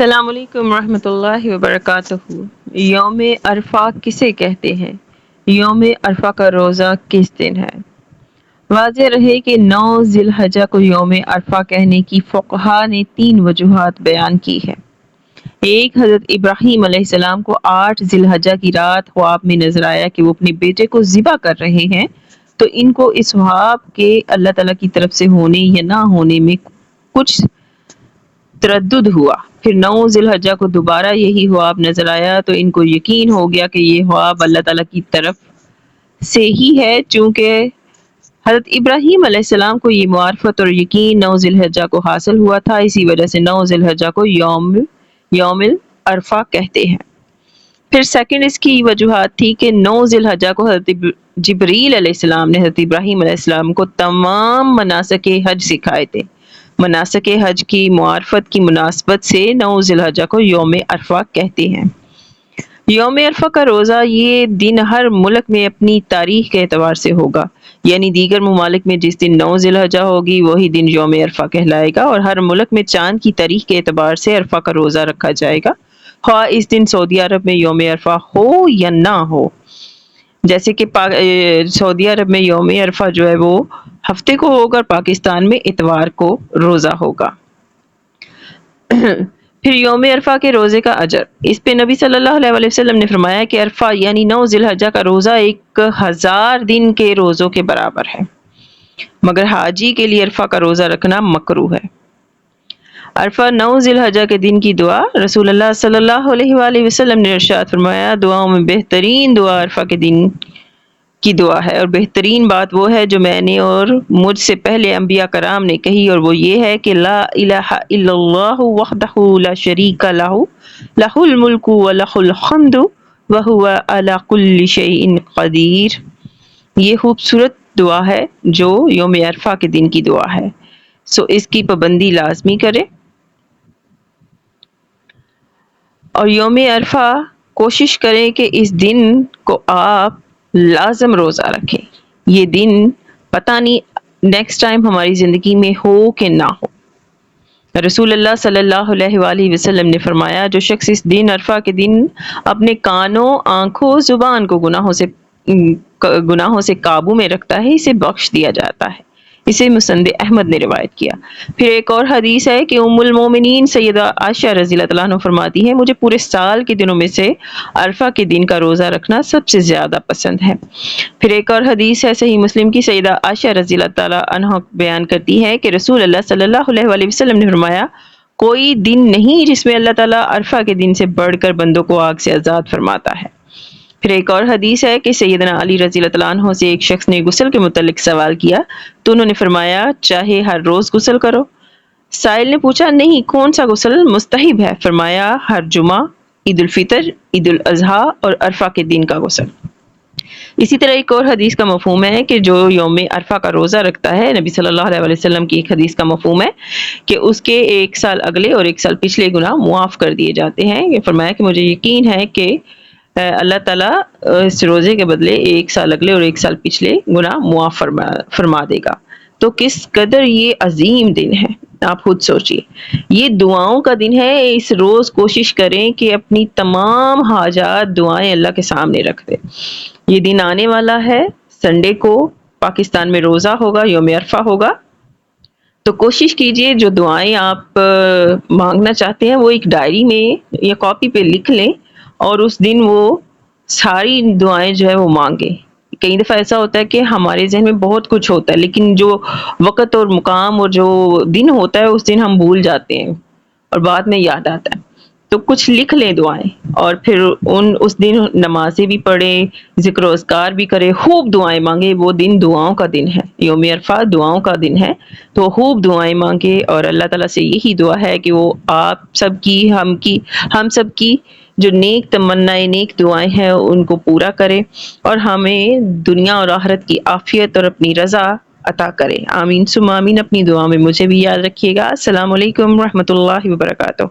السلام علیکم ورحمۃ اللہ وبرکاتہ۔ یوم عرفہ کسے کہتے ہیں؟ یوم عرفہ کا روزہ کس دن ہے؟ واضح رہے کہ 9 ذی الحجہ کو یوم عرفہ کہنے کی فقہا نے 3 وجوہات بیان کی ہے۔ ایک، حضرت ابراہیم علیہ السلام کو 8 ذی الحجہ کی رات خواب میں نظر آیا کہ وہ اپنے بیٹے کو ذبح کر رہے ہیں، تو ان کو اس خواب کے اللہ تعالیٰ کی طرف سے ہونے یا نہ ہونے میں کچھ تردد ہوا۔ پھر 9 ذی الحجہ کو دوبارہ یہی خواب نظر آیا تو ان کو یقین ہو گیا کہ یہ خواب اللہ تعالیٰ کی طرف سے ہی ہے، چونکہ حضرت ابراہیم علیہ السلام کو یہ معرفت اور یقین 9 ذی الحجہ کو حاصل ہوا تھا، اسی وجہ سے 9 ذی الحجہ کو یوم عرفہ کہتے ہیں۔ پھر سیکنڈ اس کی وجوہات تھی کہ 9 ذی الحجہ کو حضرت جبریل علیہ السلام نے حضرت ابراہیم علیہ السلام کو تمام مناسک حج سکھائے تھے۔ مناسک حج کی معرفت کی مناسبت سے 9 ذی الحجہ کو یوم عرفہ کہتے ہیں۔ یوم عرفہ کا روزہ یہ دن ہر ملک میں اپنی تاریخ کے اعتبار سے ہوگا، یعنی دیگر ممالک میں جس دن 9 ذی الحجہ ہوگی وہی دن یوم عرفہ کہلائے گا، اور ہر ملک میں چاند کی تاریخ کے اعتبار سے عرفہ کا روزہ رکھا جائے گا، خواہ اس دن سعودی عرب میں یوم عرفہ ہو یا نہ ہو۔ جیسے کہ سعودی عرب میں یوم عرفہ جو ہے وہ ہفتے کو ہوگا اور پاکستان میں اتوار کو روزہ ہوگا۔ پھر یوم عرفہ کے روزے کا اجر، اس پہ نبی صلی اللہ علیہ وسلم نے فرمایا کہ عرفہ یعنی 9 ذی الحجہ کا روزہ 1000 دن کے روزوں کے برابر ہے، مگر حاجی کے لیے عرفہ کا روزہ رکھنا مکروہ ہے۔ عرفہ 9 ذی الحجہ کے دن کی دعا، رسول اللہ صلی اللہ علیہ وآلہ وسلم نے ارشاد فرمایا، دعاؤں میں بہترین دعا عرفہ کے دن کی دعا ہے، اور بہترین بات وہ ہے جو میں نے اور مجھ سے پہلے انبیاء کرام نے کہی، اور وہ یہ ہے کہ لا الہ الا اللہ وحدہ لا شریک لہ لہ الملک ولہ الحمد وہو علی کل شیء قدیر۔ یہ خوبصورت دعا ہے جو یوم عرفہ کے دن کی دعا ہے، سو اس کی پابندی لازمی کرے، اور یوم عرفہ کوشش کریں کہ اس دن کو آپ لازم روزہ رکھیں۔ یہ دن پتہ نہیں نیکسٹ ٹائم ہماری زندگی میں ہو کہ نہ ہو۔ رسول اللہ صلی اللہ علیہ وآلہ وسلم نے فرمایا، جو شخص اس دن عرفہ کے دن اپنے کانوں، آنکھوں، زبان کو گناہوں سے قابو میں رکھتا ہے، اسے بخش دیا جاتا ہے۔ اسے مسند احمد نے روایت کیا۔ پھر ایک اور حدیث ہے کہ ام المومنین سیدہ عائشہ رضی اللہ عنہا فرماتی ہے، مجھے پورے سال کے دنوں میں سے عرفہ کے دن کا روزہ رکھنا سب سے زیادہ پسند ہے۔ پھر ایک اور حدیث ہے صحیح مسلم کی، سیدہ عائشہ رضی اللہ عنہا بیان کرتی ہے کہ رسول اللہ صلی اللہ علیہ وآلہ وسلم نے فرمایا، کوئی دن نہیں جس میں اللہ تعالیٰ عرفہ کے دن سے بڑھ کر بندوں کو آگ سے آزاد فرماتا ہے۔ پھر ایک اور حدیث ہے کہ سیدنا علی رضی اللہ عنہ سے ایک شخص نے غسل کے متعلق سوال کیا تو انہوں نے فرمایا، چاہے ہر روز غسل کرو۔ سائل نے پوچھا، نہیں، کون سا غسل مستحب ہے؟ فرمایا، ہر جمعہ، عید الفطر، عید الاضحیٰ اور عرفہ کے دن کا غسل۔ اسی طرح ایک اور حدیث کا مفہوم ہے کہ جو یوم عرفہ کا روزہ رکھتا ہے، نبی صلی اللہ علیہ وسلم کی ایک حدیث کا مفہوم ہے کہ اس کے 1 سال اگلے اور 1 سال پچھلے گناہ معاف کر دیے جاتے ہیں۔ یہ فرمایا کہ مجھے یقین ہے کہ اللہ تعالیٰ اس روزے کے بدلے 1 سال اگلے اور 1 سال پچھلے گناہ معاف فرما دے گا۔ تو کس قدر یہ عظیم دن ہے، آپ خود سوچئے۔ یہ دعاؤں کا دن ہے، اس روز کوشش کریں کہ اپنی تمام حاجات دعائیں اللہ کے سامنے رکھ دیں۔ یہ دن آنے والا ہے، سنڈے کو پاکستان میں روزہ ہوگا، یوم عرفہ ہوگا، تو کوشش کیجئے جو دعائیں آپ مانگنا چاہتے ہیں وہ ایک ڈائری میں یا کاپی پہ لکھ لیں، اور اس دن وہ ساری دعائیں جو ہے وہ مانگیں۔ کئی دفعہ ایسا ہوتا ہے کہ ہمارے ذہن میں بہت کچھ ہوتا ہے، لیکن جو وقت اور مقام اور جو دن ہوتا ہے اس دن ہم بھول جاتے ہیں اور بعد میں یاد آتا ہے۔ تو کچھ لکھ لیں دعائیں، اور پھر اس دن نمازیں بھی پڑھیں، ذکر و اذکار بھی کریں، خوب دعائیں مانگیں۔ وہ دن دعاؤں کا دن ہے، یوم عرفہ دعاؤں کا دن ہے، تو خوب دعائیں مانگیں، اور اللہ تعالیٰ سے یہی دعا ہے کہ وہ آپ سب کی، ہم سب کی جو نیک تمنائیں، نیک دعائیں ہیں ان کو پورا کرے، اور ہمیں دنیا اور آخرت کی عافیت اور اپنی رضا عطا کرے۔ آمین ثم آمین۔ اپنی دعا میں مجھے بھی یاد رکھیے گا۔ السلام علیکم ورحمۃ اللہ وبرکاتہ۔